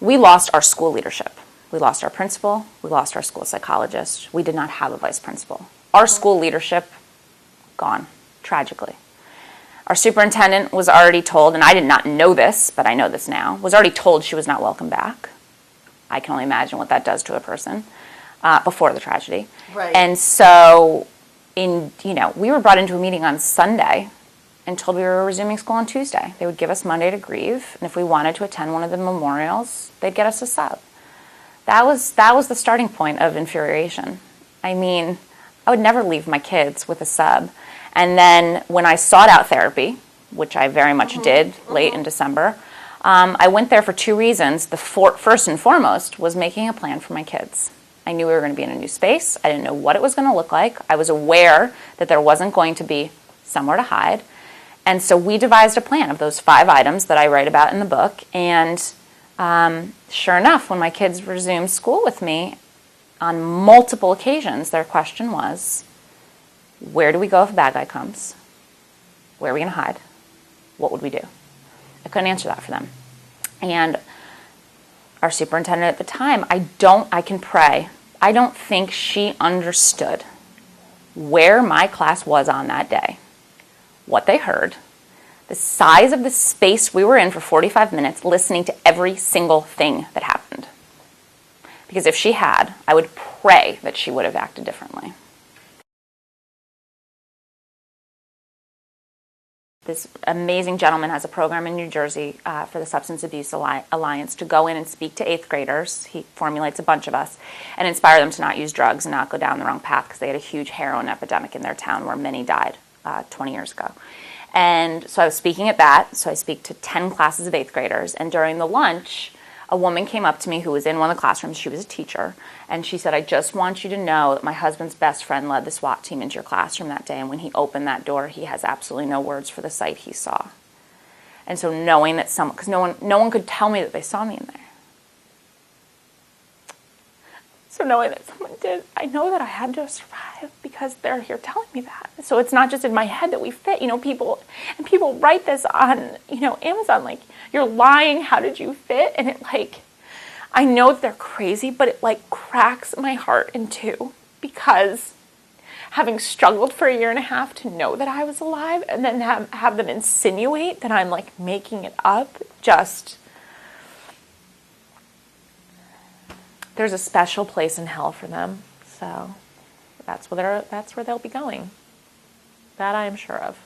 We lost our school leadership. We lost our principal. We lost our school psychologist. We did not have a vice principal. Our school leadership, gone, tragically. Our superintendent was already told, and I did not know this, but I know this now, was already told she was not welcome back. I can only imagine what that does to a person before the tragedy. Right. And so, we were brought into a meeting on Sunday and told we were resuming school on Tuesday. They would give us Monday to grieve, and if we wanted to attend one of the memorials, they'd get us a sub. That was the starting point of infuriation. I mean, I would never leave my kids with a sub. And then when I sought out therapy, which I very much did late in December, I went there for two reasons. The first and foremost was making a plan for my kids. I knew we were going to be in a new space. I didn't know what it was going to look like. I was aware that there wasn't going to be somewhere to hide. And so we devised a plan of those 5 items that I write about in the book. And sure enough, when my kids resumed school with me, on multiple occasions, their question was, where do we go if a bad guy comes? Where are we going to hide? What would we do? I couldn't answer that for them. And our superintendent at the time, I can pray, I don't think she understood where my class was on that day, what they heard, the size of the space we were in for 45 minutes listening to every single thing that happened. Because if she had, I would pray that she would have acted differently. This amazing gentleman has a program in New Jersey for the Substance Abuse Alliance to go in and speak to 8th graders. He formulates a bunch of us and inspire them to not use drugs and not go down the wrong path, because they had a huge heroin epidemic in their town where many died 20 years ago. And so I was speaking at that. So I speak to 10 classes of 8th graders. And during the lunch, a woman came up to me who was in one of the classrooms. She was a teacher. And she said, I just want you to know that my husband's best friend led the SWAT team into your classroom that day. And when he opened that door, he has absolutely no words for the sight he saw. And so knowing that because no one could tell me that they saw me in there. So knowing that someone did, I know that I had to survive because they're here telling me that. So it's not just in my head that we fit. People write this on, Amazon, like, you're lying, how did you fit? And it, I know that they're crazy, but it, cracks my heart in two, because having struggled for 1.5 years to know that I was alive and then have them insinuate that I'm, making it up, just... There's a special place in hell for them, so that's where they'll be going. That I am sure of.